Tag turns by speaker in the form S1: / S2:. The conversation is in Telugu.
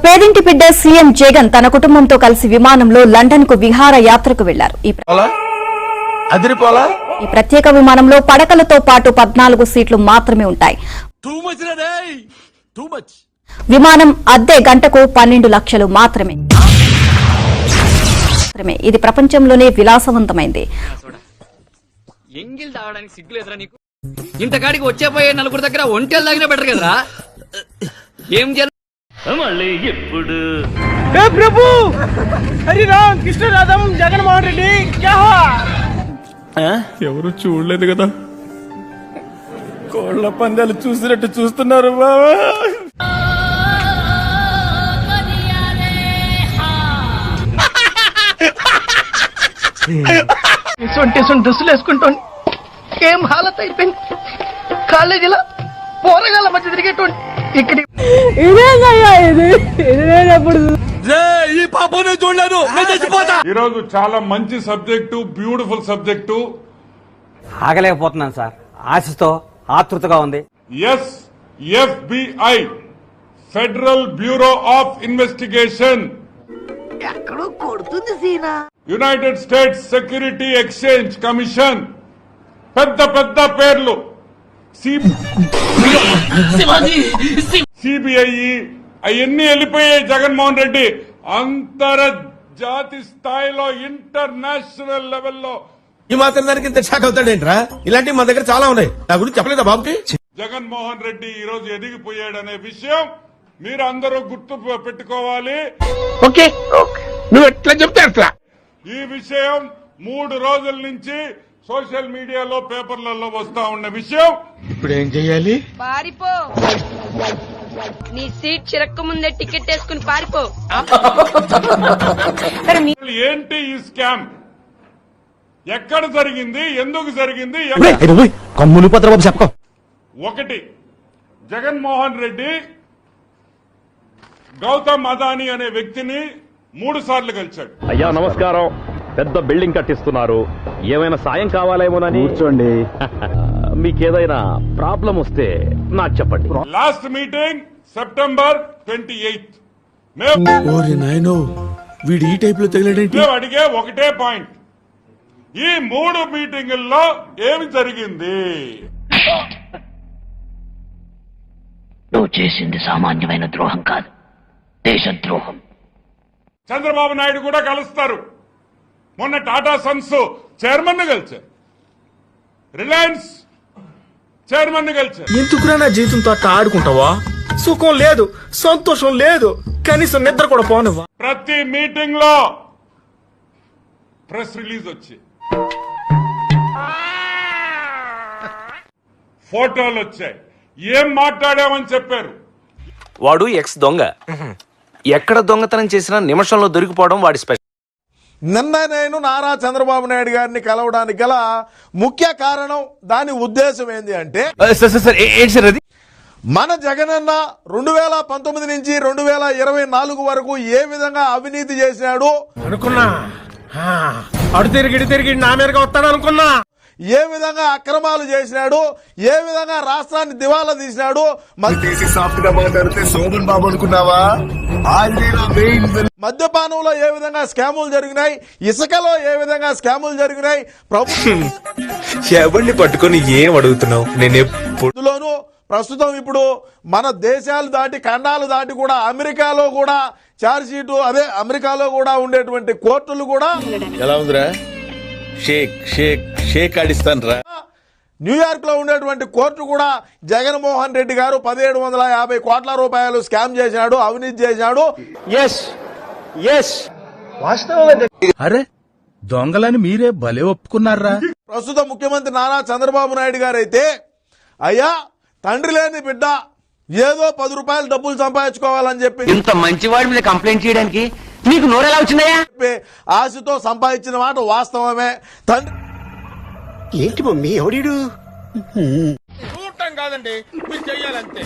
S1: పేదింటి బిడ్డ సీఎం జగన్ తన కుటుంబంతో కలిసి విమానంలో లండన్ కు విహార యాత్రకు వెళ్లారు. ఈ ప్రత్యేక విమానంలో పడకలతో పాటు 14 సీట్లు మాత్రమే ఉంటాయి. విమానం అద్దె గంటకు 12 లక్షలు మాత్రమే. ఇది ప్రపంచంలోనే విలాసవంతమైంది.
S2: ఎంగిల్ తాగడానికి సిగ్గులేదురా నీకు? ఇంతకాడికి వచ్చేపోయే నలుగురు దగ్గర ఒంటెలు తాగినా బెటర్ కదరా. ఏం మళ్ళీ ఎప్పుడు
S3: ప్రభు హరి రామ్ కృష్ణ రాధం జగన్మోహన్ రెడ్డి ఎవరు చూడలేదు కదా, కోళ్ల పందాలు చూసినట్టు చూస్తున్నారు బాబా. డ్రెస్సులు వేసుకుంటాను ఏం హాలత్ అయిపోయింది. కాలేజీలో పోరగాళ్ళ మధ్య తిరిగేటువంటి ఇక్కడ
S4: ఈరోజు చాలా మంచి సబ్జెక్టు, బ్యూటిఫుల్ సబ్జెక్టు.
S5: ఆగలేకపోతున్నాను సార్, ఆశతో ఆతృతగా ఉంది.
S4: FBI Federal Bureau of Investigation,
S6: ఎక్కడో కొడుతుంది సీనా,
S4: United States Security Exchange Commission, పెద్ద పెద్ద పేర్లు, సిబిఐ అవన్నీ వెళ్ళిపోయాయి. జగన్మోహన్ రెడ్డి అంతర్జాతీయ స్థాయిలో, ఇంటర్నేషనల్ లెవెల్లో
S3: ఈ మాత్రం దానికి ఇంత షాక్ అవుతాడేంట్రా? ఇలాంటివి మా దగ్గర చాలా ఉన్నాయి, నా గురించి చెప్పలేదా బాబుకి?
S4: జగన్మోహన్ రెడ్డి ఈ రోజు ఎదిగిపోయాడనే విషయం మీరు అందరూ గుర్తు పెట్టుకోవాలి.
S3: ఓకే నువ్వు ఎట్లా చెప్తే అట్లా.
S4: ఈ విషయం 3 రోజుల నుంచి సోషల్ మీడియాలో, పేపర్లలో వస్తా ఉన్న విషయం.
S3: ఇప్పుడు ఏం చెయ్యాలి?
S7: పారిపో, నీ సీట్ చిరక్క ముందే టికెట్ వేసుకుని పారిపో.
S4: ఏంటి ఈ స్కామ్? ఎక్కడ జరిగింది? ఎందుకు జరిగింది?
S3: కమ్ములు పత్రబాబు చెప్పు.
S4: ఒకటి, జగన్మోహన్ రెడ్డి గౌతమ్ అదానీ అనే వ్యక్తిని 3 సార్లు కలిశాడు.
S8: అయ్యా నమస్కారం, పెద్ద బిల్డింగ్ కట్టిస్తున్నారు, ఏమైనా సాయం కావాలేమోనని. కూర్చోండి. మీకేదైనా ప్రాబ్లం వస్తే నాకు చెప్పండి.
S4: Last meeting September 28.
S3: వీడు ఈ టైప్ లో తగిలేంటి?
S4: మేము అడిగే ఒకటే పాయింట్, ఈ 3 మీటింగుల్లో ఏమి జరిగింది?
S6: నువ్వు చేసింది సామాన్యమైన ద్రోహం కాదు, దేశద్రోహం.
S4: చంద్రబాబు నాయుడు కూడా కలుస్తారు. మొన్న టాటా సన్స్ చైర్మన్ ను కలిశారు, రిలయన్స్ చైర్మన్ ను కలిశారు.
S3: ఎందుకురా నా జీవితంతో అట్లా ఆడుకుంటావా? సుఖం లేదు, సంతోషం లేదు, కనీసం నిద్ర కూడా పోనివ్వా.
S4: ప్రతి మీటింగ్ లో ప్రెస్ రిలీజ్ వచ్చి, ఫోటోలు వచ్చాయి, ఏం మాట్లాడామని చెప్పారు.
S9: వాడు ఎక్స్ దొంగ, ఎక్కడ దొంగతనం చేసినా నిమిషంలో దొరికిపోవడం వాడి స్పెషల్.
S10: నిన్న నేను నారా చంద్రబాబు నాయుడు గారిని కలవడానికి గల ముఖ్య కారణం, దాని ఉద్దేశం ఏంది అంటే, మన జగనన్న 2019 నుంచి 2024 వరకు ఏ విధంగా అవినీతి చేశాడు
S3: అనుకున్నా. అడు తిరిగి నా మీదగా వస్తాడు అనుకున్నా.
S10: ఏ విధంగా అక్రమాలు చేసినాడు, ఏ విధంగా రాష్ట్రాన్ని దివాలా తీసినాడు. మద్యపానంలో ఏ విధంగా స్కాములు జరిగినాయి, ఇసుకలో ఏ విధంగా స్కాములు జరిగినాయి.
S11: ఎవరిని పట్టుకొని ఏం అడుగుతున్నావు?
S10: నేనేలోను ప్రస్తుతం ఇప్పుడు మన దేశాలు దాటి, ఖండాలు దాటి కూడా అమెరికాలో కూడా ఛార్జ్ షీటు, అదే అమెరికాలో కూడా ఉండేటువంటి కోర్టులు కూడా
S11: ఎలా ఉందిరా? షేక్ షేక్ షేక్ ఆడిస్తాను రా.
S10: న్యూయార్క్ లో ఉండేటువంటి కోర్టు కూడా జగన్మోహన్ రెడ్డి గారు 1750 కోట్ల రూపాయలు స్కామ్ చేశాడు, అవినీతి చేశాడు.
S3: అరే దొంగలని మీరే భలే ఒప్పుకున్నారా?
S10: ప్రస్తుత ముఖ్యమంత్రి నారా చంద్రబాబు నాయుడు గారు అయితే, అయ్యా తండ్రి లేని బిడ్డ ఏదో 10 రూపాయలు డబ్బులు సంపాదించుకోవాలని చెప్పి,
S5: ఇంత మంచివాడి మీద కంప్లైంట్ చేయడానికి నీకు నోరెలా వచ్చిందయ్యా?
S10: ఆశతో సంపాదించిన మాట వాస్తవమే. తండ్రి
S3: ఏంటి మమ్మీ ఎవడీడు? చూడటం కాదండి, మీరు చెయ్యాలంతే.